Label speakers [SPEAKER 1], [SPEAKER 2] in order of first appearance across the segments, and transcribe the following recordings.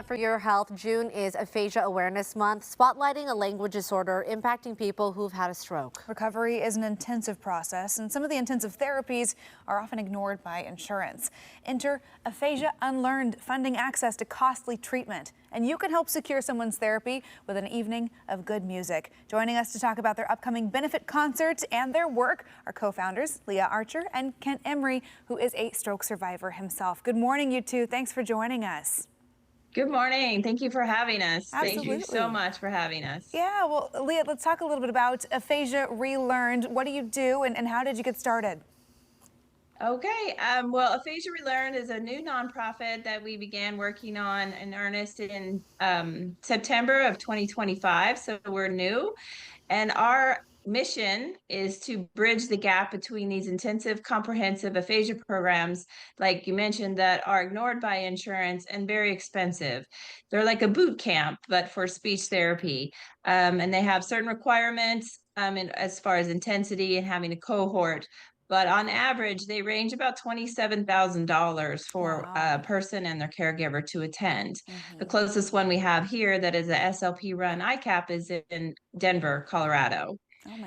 [SPEAKER 1] for your health. June is Aphasia Awareness Month, spotlighting a language disorder impacting people who've had a stroke.
[SPEAKER 2] Recovery is an intensive process, and some of the intensive therapies are often ignored by insurance. Enter Aphasia Unlearned, funding access to costly treatment. And you can help secure someone's therapy with an evening of good music. Joining us to talk about their upcoming benefit concerts and their work are co-founders Leah Archer and Kent Emery, who is a stroke survivor himself. Good morning, you two. Thanks for joining us.
[SPEAKER 3] Good morning. Thank you for having us.
[SPEAKER 2] Absolutely.
[SPEAKER 3] Thank you so much for having us.
[SPEAKER 2] Yeah, well, Leah, let's talk a little bit about Aphasia Relearned. What do you do and how did you get started?
[SPEAKER 3] Okay, well, Aphasia Relearned is a new nonprofit that we began working on in earnest in September of 2025, so we're new. And our mission is to bridge the gap between these intensive, comprehensive aphasia programs, like you mentioned, that are ignored by insurance and very expensive. They're like a boot camp, but for speech therapy. And they have certain requirements as far as intensity and having a cohort. But on average, they range about $27,000 for a person and their caregiver to attend. The closest one we have here that is a SLP run ICAP is in Denver, Colorado,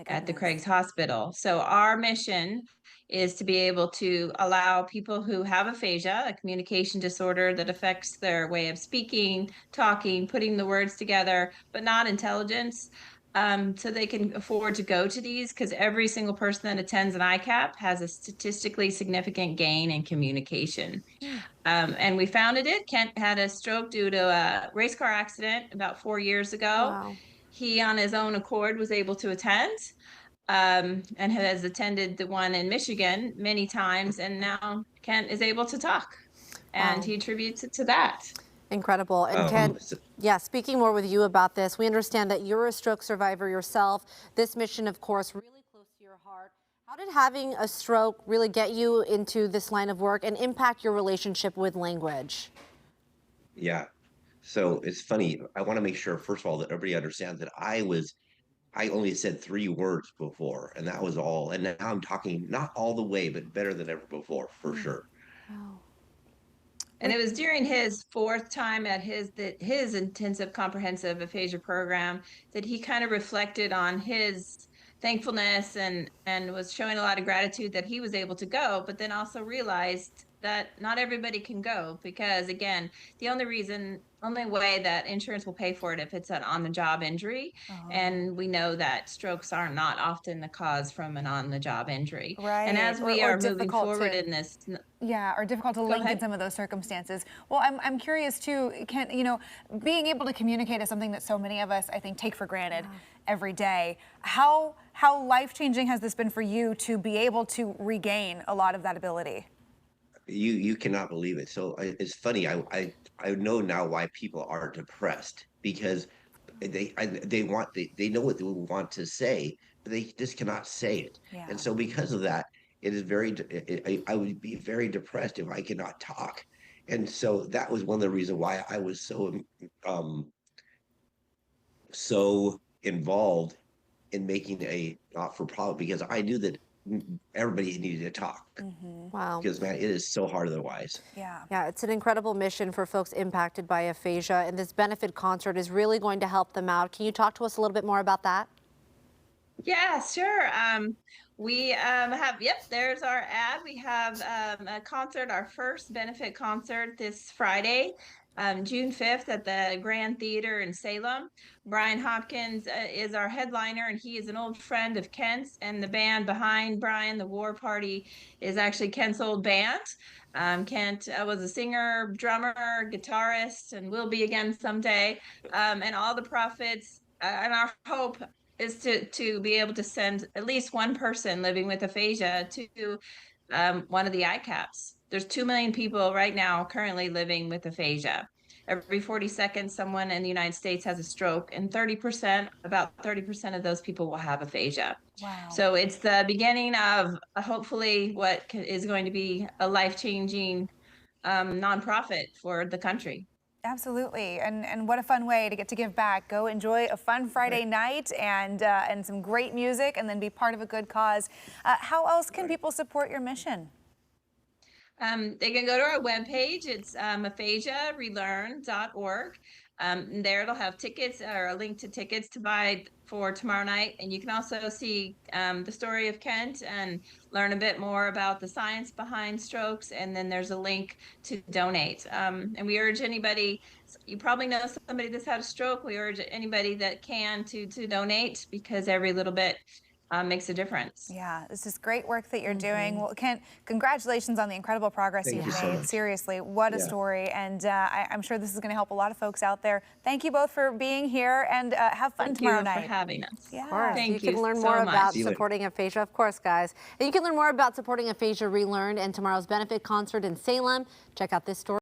[SPEAKER 3] at the Craig's Hospital. So our mission is to be able to allow people who have aphasia, a communication disorder that affects their way of speaking, talking, putting the words together, but not intelligence, so they can afford to go to these, because every single person that attends an ICAP has a statistically significant gain in communication. And we founded it. Kent had a stroke due to a race car accident about 4 years ago.
[SPEAKER 1] Wow.
[SPEAKER 3] He, on his own accord, was able to attend and has attended the one in Michigan many times. And now Kent is able to talk. And he attributes it to that.
[SPEAKER 1] Incredible. And Kent, yeah, speaking more with you about this, we understand that you're a stroke survivor yourself. This mission, of course, really close to your heart. How did having a stroke really get you into this line of work and impact your relationship with language?
[SPEAKER 4] Yeah. So it's funny. I want to make sure, first of all, that everybody understands that I only said 3 words before, and that was all. And now I'm talking not all the way, but better than ever before, for sure.
[SPEAKER 1] Wow.
[SPEAKER 3] And it was during his 4th time at his intensive comprehensive aphasia program that he kind of reflected on his thankfulness and was showing a lot of gratitude that he was able to go, but then also realized that not everybody can go, because again, the only way that insurance will pay for it if it's an on-the-job injury. And we know that strokes are not often the cause from an on-the-job injury.
[SPEAKER 2] Right.
[SPEAKER 3] And as we are moving forward in this,
[SPEAKER 2] yeah, or difficult to link in some of those circumstances. Well, I'm curious too, Kent, you know, being able to communicate is something that so many of us, I think, take for granted every day. How life-changing has this been for you to be able to regain a lot of that ability?
[SPEAKER 4] You cannot believe it. So it's funny. I know now why people are depressed, because they know what they want to say, but they just cannot say it.
[SPEAKER 2] Yeah.
[SPEAKER 4] And so because of that, it is I would be very depressed if I could not talk. And so that was one of the reasons why I was so involved in making a not-for-profit, because I knew that everybody needed to talk.
[SPEAKER 1] Wow.
[SPEAKER 4] Because, man, it is so hard otherwise.
[SPEAKER 2] Yeah.
[SPEAKER 1] Yeah, it's an incredible mission for folks impacted by aphasia, and this benefit concert is really going to help them out. Can you talk to us a little bit more about that?
[SPEAKER 3] Yeah, sure. We there's our ad. We have a concert, our first benefit concert this Friday, June 5th at the Grand Theater in Salem. Brian Hopkins is our headliner, and he is an old friend of Kent's, and the band behind Brian, the War Party, is actually Kent's old band. Kent was a singer, drummer, guitarist, and will be again someday. And all the profits and our hope is to be able to send at least one person living with aphasia to one of the ICAPs. There's 2 million people right now currently living with aphasia. Every 40 seconds, someone in the United States has a stroke, and about 30% of those people will have aphasia.
[SPEAKER 2] Wow.
[SPEAKER 3] So it's the beginning of hopefully what is going to be a life-changing nonprofit for the country.
[SPEAKER 2] Absolutely, and what a fun way to get to give back. Go enjoy a fun Friday night and some great music, and then be part of a good cause. How else can people support your mission?
[SPEAKER 3] They can go to our webpage. It's aphasiarelearn.org. There it'll have tickets or a link to tickets to buy for tomorrow night. And you can also see the story of Kent and learn a bit more about the science behind strokes. And then there's a link to donate. And we urge anybody, you probably know somebody that's had a stroke. We urge anybody that can to donate, because every little bit makes a difference.
[SPEAKER 2] Yeah, this is great work that you're doing. Well, Kent, congratulations on the incredible progress
[SPEAKER 4] Thank
[SPEAKER 2] you've
[SPEAKER 4] you so
[SPEAKER 2] made.
[SPEAKER 4] much.
[SPEAKER 2] Seriously, what a story. And I'm sure this is going to help a lot of folks out there. Thank you both for being here, and have fun tomorrow night.
[SPEAKER 3] Thank you for having us.
[SPEAKER 2] Yeah.
[SPEAKER 1] Of course.
[SPEAKER 3] Thank
[SPEAKER 1] You
[SPEAKER 3] you
[SPEAKER 1] can learn
[SPEAKER 3] so
[SPEAKER 1] more
[SPEAKER 3] much.
[SPEAKER 1] about
[SPEAKER 4] See you later.
[SPEAKER 1] supporting aphasia, of course, guys. And you can learn more about supporting aphasia relearned and tomorrow's benefit concert in Salem. Check out this story.